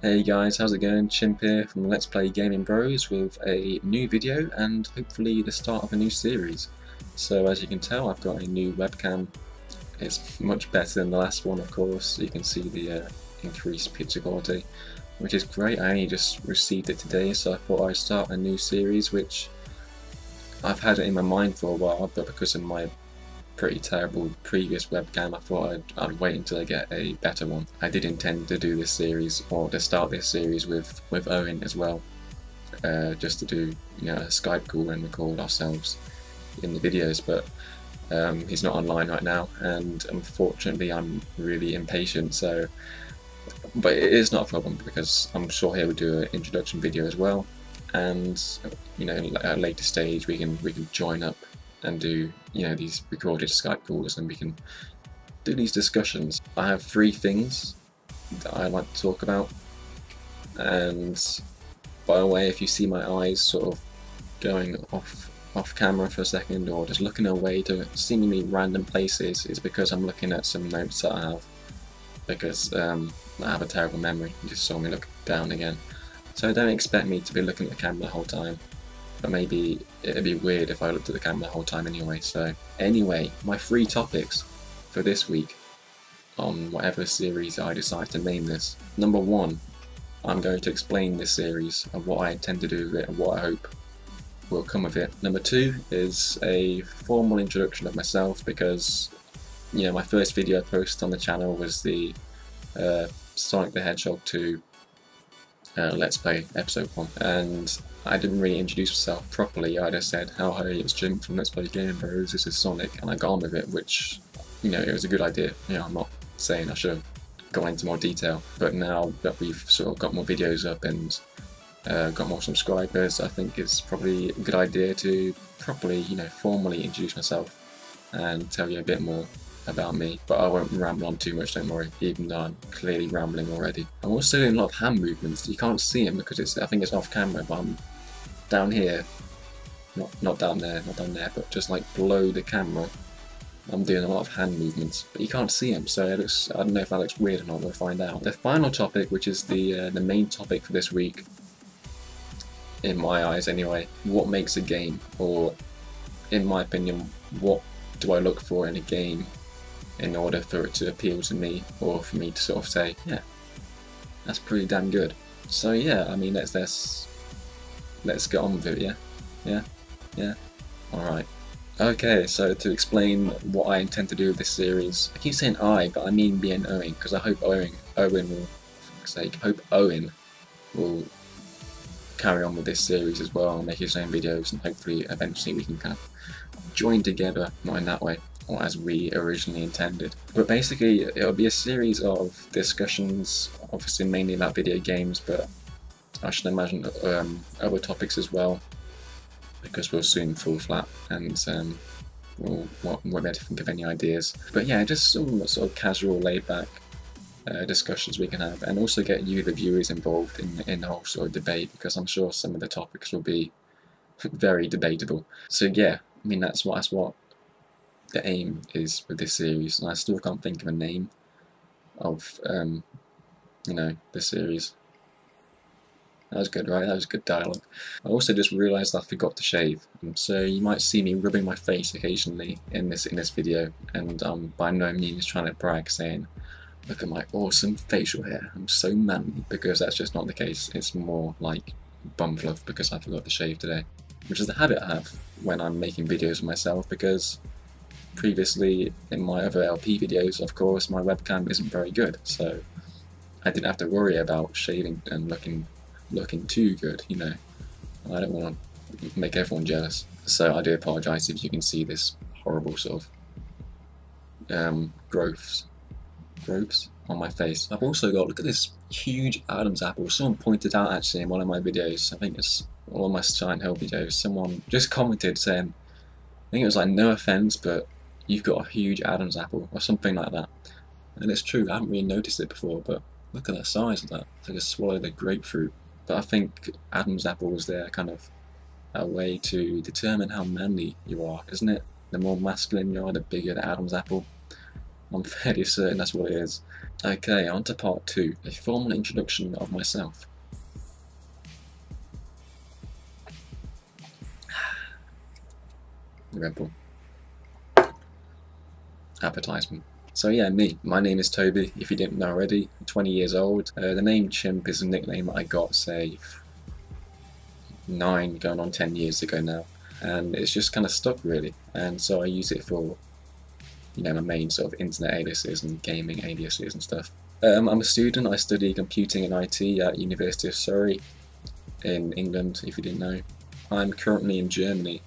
Hey guys, how's it going? Chimp here from Let's Play Gaming Bros with a new video and hopefully the start of a new series. So as you can tell, I've got a new webcam. It's much better than the last one, of course. You can see the increased picture quality, which is great. I only just received it today, so I thought I'd start a new series, which I've had it in my mind for a while, but because of my pretty terrible previous webcam, I thought I'd wait until I get a better one. I did intend to do this series, or to start this series with Owen as well, just to do a Skype call and record ourselves in the videos, but he's not online right now, and unfortunately I'm really impatient. But it is not a problem because I'm sure he will do an introduction video as well, and at a later stage we can join up and do these recorded Skype calls, and we can do these discussions. I have three things that I like to talk about, and by the way, if you see my eyes sort of going off camera for a second or just looking away to seemingly random places, it's because I'm looking at some notes that I have, because I have a terrible memory. You just saw me look down again, so don't expect me to be looking at the camera the whole time. But maybe it'd be weird if I looked at the camera the whole time anyway. So anyway, my three topics for this week on whatever series I decide to name this. Number one, I'm going to explain this series and what I intend to do with it and what I hope will come of it. Number two is a formal introduction of myself, because my first video I posted on the channel was the Sonic the Hedgehog 2 Let's Play episode 1, and I didn't really introduce myself properly. I just said, "Oh hey, it's Jim from Let's Play Gaming Bros, this is Sonic," and I got on with it, which, it was a good idea. I'm not saying I should have gone into more detail, but now that we've sort of got more videos up and got more subscribers, I think it's probably a good idea to properly, formally introduce myself and tell you a bit more about me. But I won't ramble on too much, don't worry, even though I'm clearly rambling already. I'm also doing a lot of hand movements. You can't see them because I think it's off camera, but I'm down here, not down there, but just like below the camera. I'm doing a lot of hand movements, but you can't see them, so it looks, I don't know if that looks weird or not, we'll find out. The final topic, which is the main topic for this week, in my eyes anyway, what makes a game, or in my opinion, what do I look for in a game in order for it to appeal to me, or for me to sort of say, yeah, that's pretty damn good. So yeah, I mean, let's get on with it. Yeah. All right. Okay, so to explain what I intend to do with this series, I keep saying I, but I mean me and Owen, because I hope Owen will, for fuck's sake, Owen will carry on with this series as well and make his own videos, and hopefully eventually we can kind of join together, not in that way, or as we originally intended. But basically it'll be a series of discussions, obviously mainly about video games, but I should imagine other topics as well, because we'll soon fall flat and we'll won't be able to think of any ideas. But yeah, just some sort of casual, laid-back discussions we can have, and also get you, the viewers, involved in the whole sort of debate, because I'm sure some of the topics will be very debatable. So yeah, I mean, that's what the aim is with this series, and I still can't think of a name of the series. That was good, right? That was good dialogue. I also just realised I forgot to shave, so you might see me rubbing my face occasionally in this video, and by no means trying to brag, saying, "Look at my awesome facial hair, I'm so manly," because that's just not the case. It's more like bum fluff because I forgot to shave today, which is the habit I have when I'm making videos of myself, because previously in my other LP videos, of course, my webcam isn't very good, so I didn't have to worry about shaving and looking too good, I don't want to make everyone jealous. So I do apologise if you can see this horrible sort of growths on my face. I've also got, look at this huge Adam's apple. Someone pointed out actually in one of my videos, I think it's one of my Giant Hill videos, someone just commented saying, I think it was like, "No offence, but you've got a huge Adam's apple," or something like that. And it's true, I haven't really noticed it before, but look at the size of that. It's like a swallowed a grapefruit. But I think Adam's apple is there kind of a way to determine how manly you are, isn't it? The more masculine you are, the bigger the Adam's apple. I'm fairly certain that's what it is. Okay, on to part 2, a formal introduction of myself. Red Bull. Advertisement. So yeah, my name is Toby, if you didn't know already, 20 years old. The name Chimp is a nickname that I got, say, 9 going on 10 years ago now, and it's just kind of stuck really, and so I use it for, you know, my main sort of internet aliases and gaming aliases and stuff. I'm a student. I study computing and IT at University of Surrey in England, if you didn't know. I'm currently in Germany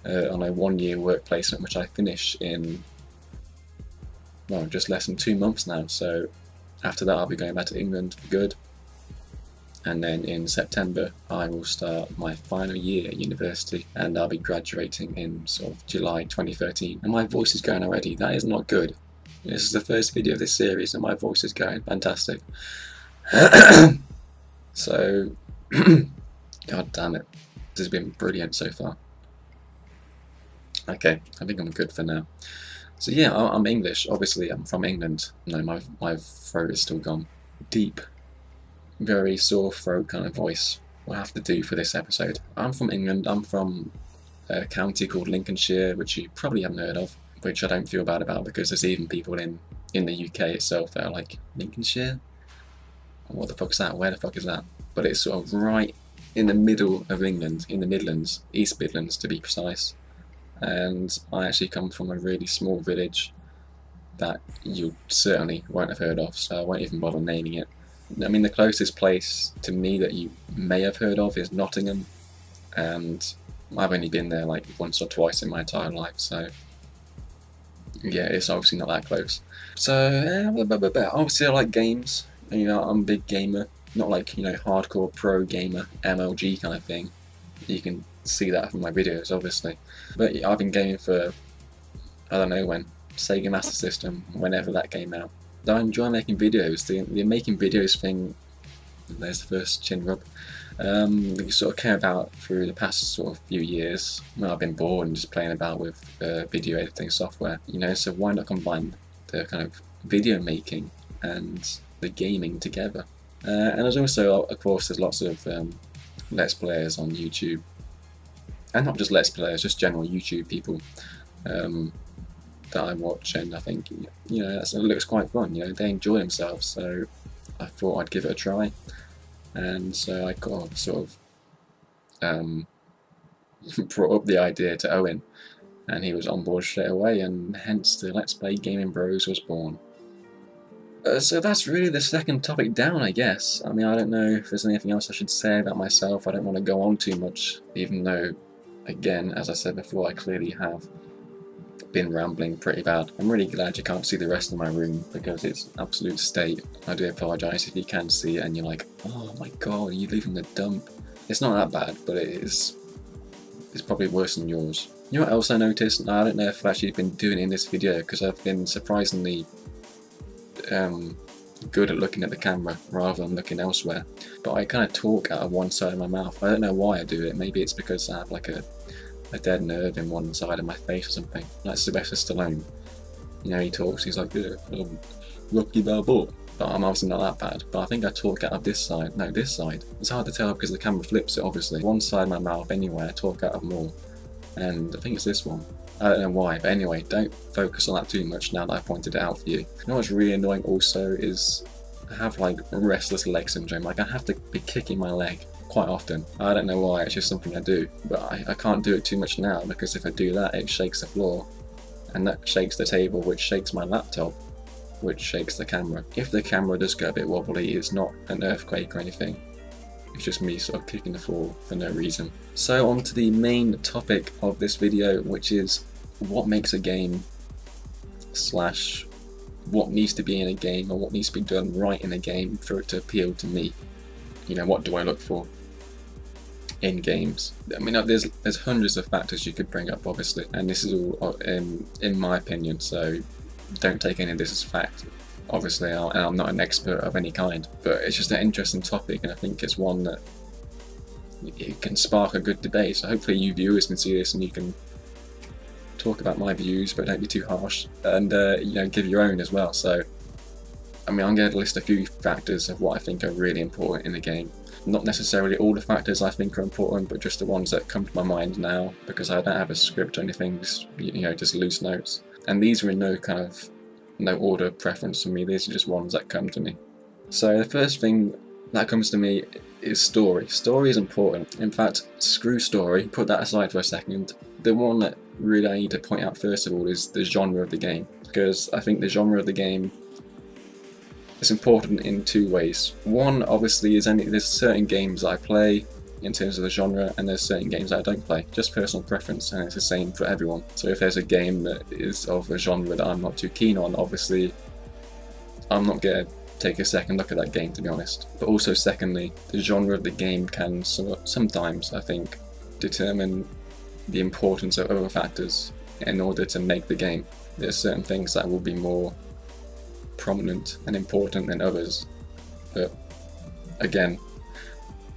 on a 1-year work placement which I finish in, well, just less than 2 months now, so after that I'll be going back to England for good. And then in September I will start my final year at university, and I'll be graduating in sort of July 2013. And my voice is going already. That is not good. This is the first video of this series and my voice is going. Fantastic. So, god damn it. This has been brilliant so far. Okay, I think I'm good for now. So yeah, I'm English. Obviously I'm from England. No, my throat is still gone. Deep, very sore throat kind of voice will have to do for this episode. I'm from England. I'm from a county called Lincolnshire, which you probably haven't heard of, which I don't feel bad about, because there's even people in the UK itself that are like, Lincolnshire? What the fuck's that? Where the fuck is that? But it's sort of right in the middle of England, in the Midlands, East Midlands to be precise. And I actually come from a really small village that you certainly won't have heard of, so I won't even bother naming it. I mean, the closest place to me that you may have heard of is Nottingham, and I've only been there like once or twice in my entire life, so yeah, it's obviously not that close. So, obviously I like games. You know, I'm a big gamer, not like, you know, hardcore pro gamer, MLG kind of thing. You can see that from my videos, obviously. But yeah, I've been gaming for, I don't know when, Sega Master System, whenever that came out. I enjoy making videos. The making videos thing, there's the first chin rub, you sort of care about through the past sort of few years. Well, I've been bored and just playing about with video editing software, you know, so why not combine the kind of video making and the gaming together? And there's also, of course, there's lots of Let's Players on YouTube, and not just Let's Players, just general YouTube people that I watch, and I think, you know, it looks quite fun. You know, they enjoy themselves, so I thought I'd give it a try, and so I got sort of brought up the idea to Owen, and he was on board straight away, and hence the Let's Play Gaming Bros was born. So that's really the second topic down, I guess. I mean, I don't know if there's anything else I should say about myself. I don't want to go on too much, even though, again, as I said before, I clearly have been rambling pretty bad. I'm really glad you can't see the rest of my room, because it's absolute state. I do apologise if you can see it and you're like, oh my god, you live in the dump. It's not that bad, but it's probably worse than yours. You know what else I noticed? I don't know if I've actually been doing it in this video, because I've been surprisingly good at looking at the camera rather than looking elsewhere, but I kind of talk out of one side of my mouth. I don't know why I do it. Maybe it's because I have like a dead nerve in one side of my face or something, like Sylvester Stallone. You know, he talks, he's like, yeah, Rocky Balboa. But I'm obviously not that bad, but I think I talk out of this side. No, this side. It's hard to tell because the camera flips it, obviously. One side of my mouth anyway, I talk out of more, and I think it's this one. I don't know why, but anyway, don't focus on that too much now that I've pointed it out for you. You know what's really annoying also is I have like restless leg syndrome. Like, I have to be kicking my leg quite often. I don't know why, it's just something I do. But I can't do it too much now, because if I do that, it shakes the floor, and that shakes the table, which shakes my laptop, which shakes the camera. If the camera does get a bit wobbly, it's not an earthquake or anything. It's just me sort of kicking the floor for no reason. So on to the main topic of this video, which is what makes a game, slash what needs to be in a game, or what needs to be done right in a game for it to appeal to me. You know, what do I look for in games? I mean, there's hundreds of factors you could bring up, obviously, and this is all in my opinion, so don't take any of this as fact. Obviously, and I'm not an expert of any kind, but it's just an interesting topic, and I think it's one that it can spark a good debate. So hopefully you viewers can see this and you can talk about my views, but don't be too harsh, and you know, give your own as well. So, I mean, I'm going to list a few factors of what I think are really important in the game. Not necessarily all the factors I think are important, but just the ones that come to my mind now, because I don't have a script or anything, just, you know, just loose notes. And these are in no order preference for me, these are just ones that come to me. So the first thing that comes to me is story. Story is important. In fact, screw story, put that aside for a second. The one that really I need to point out first of all is the genre of the game, because I think the genre of the game is important in two ways. One, obviously, is there's certain games I play in terms of the genre, and there's certain games I don't play, just personal preference, and it's the same for everyone. So if there's a game that is of a genre that I'm not too keen on, obviously I'm not going to take a second look at that game, to be honest. But also secondly, the genre of the game can sometimes, I think, determine the importance of other factors in order to make the game. There's certain things that will be more prominent and important than others, but again,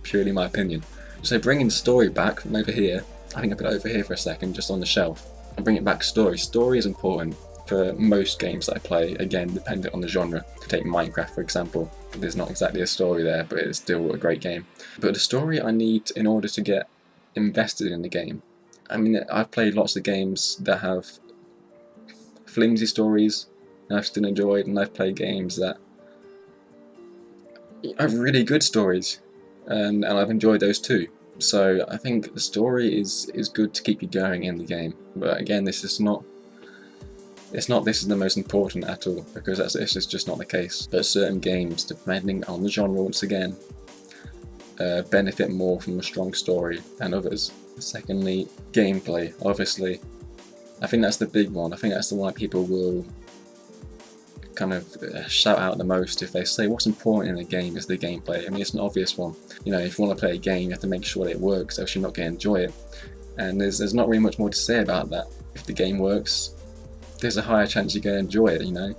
purely my opinion. So bringing story back from over here, I think I put it over here for a second, just on the shelf, and bring it back story. Story is important for most games that I play, again, dependent on the genre. To take Minecraft for example, there's not exactly a story there, but it's still a great game. But the story I need in order to get invested in the game. I mean, I've played lots of games that have flimsy stories, and I've still enjoyed, and I've played games that have really good stories, and I've enjoyed those too. So I think the story is good to keep you going in the game. But again, this is not this is the most important at all, because this is just not the case. But certain games, depending on the genre once again, benefit more from a strong story than others. Secondly, gameplay. Obviously, I think that's the big one. I think that's the one people will kind of shout out the most if they say what's important in a game is the gameplay. I mean, it's an obvious one. You know, if you want to play a game, you have to make sure that it works, else you're not going to enjoy it. And there's not really much more to say about that. If the game works, there's a higher chance you're going to enjoy it, you know,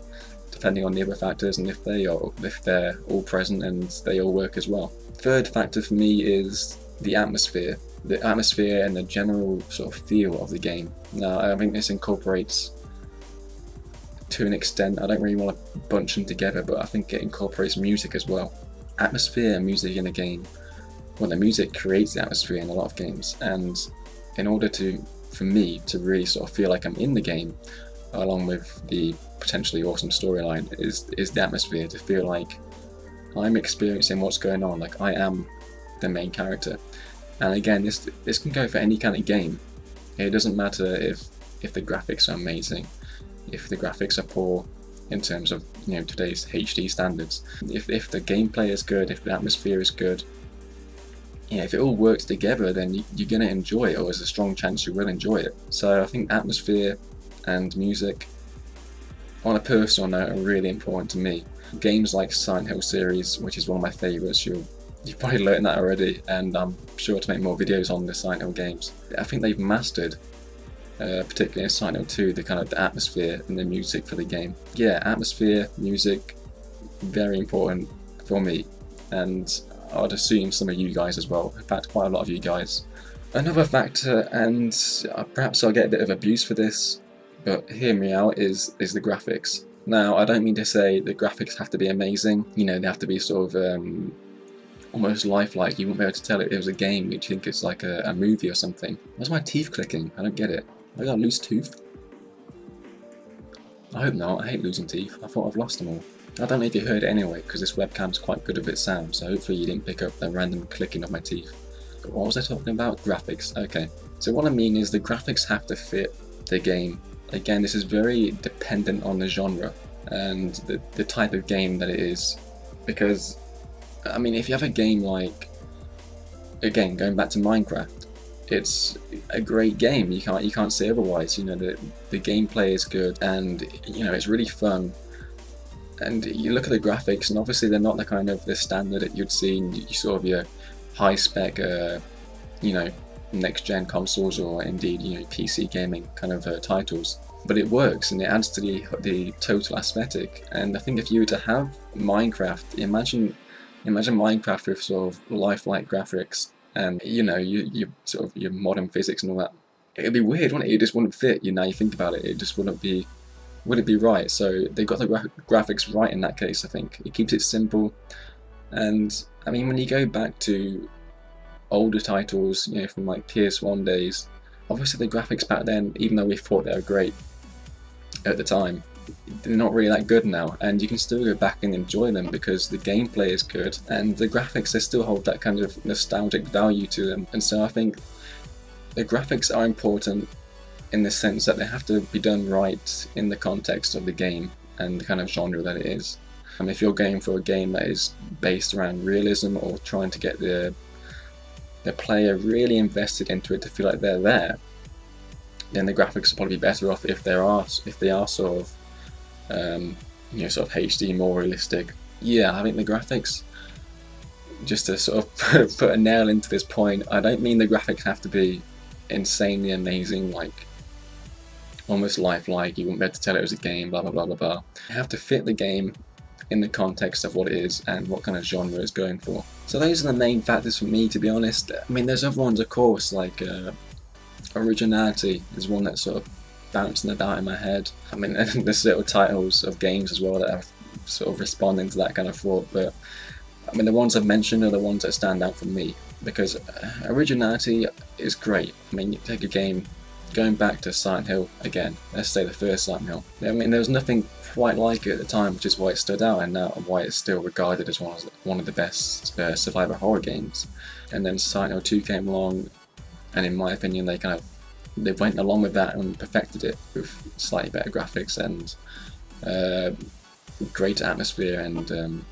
depending on the other factors, and if they're all present and they all work as well. Third factor for me is the atmosphere. The atmosphere and the general sort of feel of the game. Now, I think this incorporates, to an extent, I don't really want to bunch them together, but I think it incorporates music as well. Atmosphere and music in a game. Well, the music creates the atmosphere in a lot of games, and in order for me to really sort of feel like I'm in the game, along with the potentially awesome storyline, is the atmosphere, to feel like I'm experiencing what's going on, like I am the main character. And again, this can go for any kind of game. It doesn't matter if the graphics are amazing, if the graphics are poor in terms of, you know, today's HD standards. If the gameplay is good, if the atmosphere is good, you know, if it all works together, then you're going to enjoy it, or there's a strong chance you will enjoy it. So I think atmosphere and music, on a personal note, are really important to me. Games like Silent Hill series, which is one of my favourites, you've probably learned that already, and I'm sure to make more videos on the Silent Hill games. I think they've mastered, particularly in Silent Hill 2, the atmosphere and the music for the game. Yeah, atmosphere, music, very important for me, and I'd assume some of you guys as well. In fact, quite a lot of you guys. Another factor, and perhaps I'll get a bit of abuse for this, but hear me out, is the graphics. Now, I don't mean to say the graphics have to be amazing. You know, they have to be sort of almost lifelike. You won't be able to tell it was a game. You'd think it's like a movie or something. Why's my teeth clicking? I don't get it. Have I got a loose tooth? I hope not. I hate losing teeth. I thought I've lost them all. I don't know if you heard it anyway, because this webcam's quite good with its sound, so hopefully you didn't pick up the random clicking of my teeth. But what was I talking about? Graphics. Okay. So what I mean is the graphics have to fit the game. Again, this is very dependent on the genre and the type of game that it is, because I mean, if you have a game like, again, going back to Minecraft, it's a great game. You can't say otherwise. You know, the gameplay is good, and you know, it's really fun. And you look at the graphics, and obviously they're not the standard that you'd see in sort of your high spec, you know, next gen consoles, or indeed, you know, PC gaming kind of titles. But it works, and it adds to the total aesthetic. And I think if you were to have Minecraft, imagine Minecraft with sort of lifelike graphics, and you know, you sort of your modern physics and all that. it'd be weird, wouldn't it? It just wouldn't fit. You know, you think about it, it just wouldn't be right. So they got the graphics right in that case. I think it keeps it simple, and I mean when you go back to older titles, you know, from like PS1 days, obviously the graphics back then, even though we thought they were great at the time, they're not really that good now, and you can still go back and enjoy them because the gameplay is good and the graphics, they still hold that kind of nostalgic value to them. And so I think the graphics are important in the sense that they have to be done right in the context of the game and the kind of genre that it is. If you're going for a game that is based around realism or trying to get the player really invested into it to feel like they're there, then the graphics will probably be better off if they are sort of you know, sort of HD, more realistic. Yeah, I think the graphics, just to sort of put a nail into this point, I don't mean the graphics have to be insanely amazing, like almost lifelike, you wouldn't be able to tell it was a game, blah blah blah blah blah. You have to fit the game in the context of what it is and what kind of genre it's going for. So those are the main factors for me, to be honest. I mean, there's other ones, of course, like originality is one that's sort of bouncing about in my head. I mean, there's little titles of games as well that are sort of responding to that kind of thought, but I mean, the ones I've mentioned are the ones that stand out for me, because originality is great. I mean, you take a game, going back to Silent Hill again, let's say the first Silent Hill. I mean, there was nothing quite like it at the time, which is why it stood out, and now why it's still regarded as one of the best survivor horror games. And then Silent Hill 2 came along, and in my opinion, they went along with that and perfected it with slightly better graphics and greater atmosphere and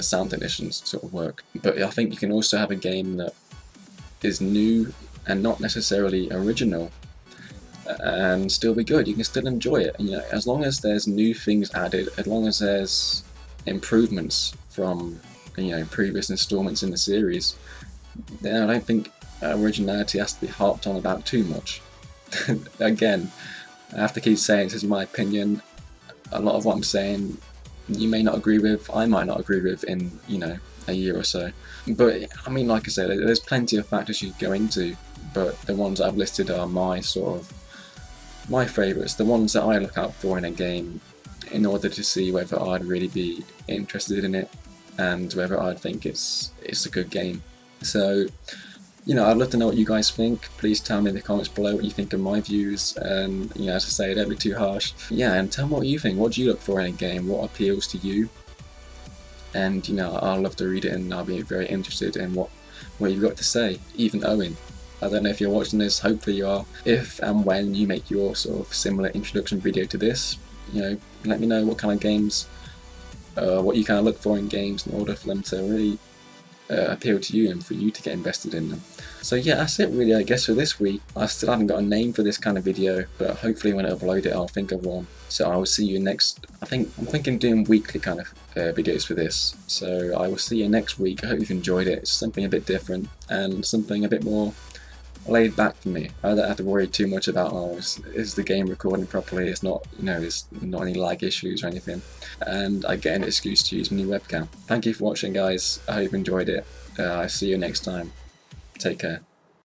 sound technicians sort of work. But I think you can also have a game that is new and not necessarily original and still be good. You can still enjoy it, you know, as long as there's new things added, as long as there's improvements from, you know, previous installments in the series. Then I don't think originality has to be harped on about too much. Again, I have to keep saying this is my opinion. A lot of what I'm saying you may not agree with, I might not agree with in, you know, a year or so. But I mean, like I said, there's plenty of factors you could go into, but the ones I've listed are my favourites, the ones that I look out for in a game in order to see whether I'd really be interested in it and whether I'd think it's a good game. So, you know, I'd love to know what you guys think. Please tell me in the comments below what you think of my views, and, you know, as I say, don't be too harsh. Yeah, and tell me what you think. What do you look for in a game? What appeals to you? And, you know, I'll love to read it, and I'll be very interested in what you've got to say. Even Owen, I don't know if you're watching this, hopefully you are. If and when you make your sort of similar introduction video to this, you know, let me know what kind of games, what you kind of look for in games in order for them to really appeal to you and for you to get invested in them. So yeah, that's it really, I guess, for this week. I still haven't got a name for this kind of video, but hopefully when I upload it I'll think of one. So I will see you next, I'm thinking doing weekly kind of videos for this. So I will see you next week. I hope you've enjoyed it. It's something a bit different and something a bit more laid back for me. I don't have to worry too much about, oh, is the game recording properly? It's not, you know, there's not any lag issues or anything. And I get an excuse to use my new webcam. Thank you for watching, guys. I hope you enjoyed it. I'll see you next time. Take care.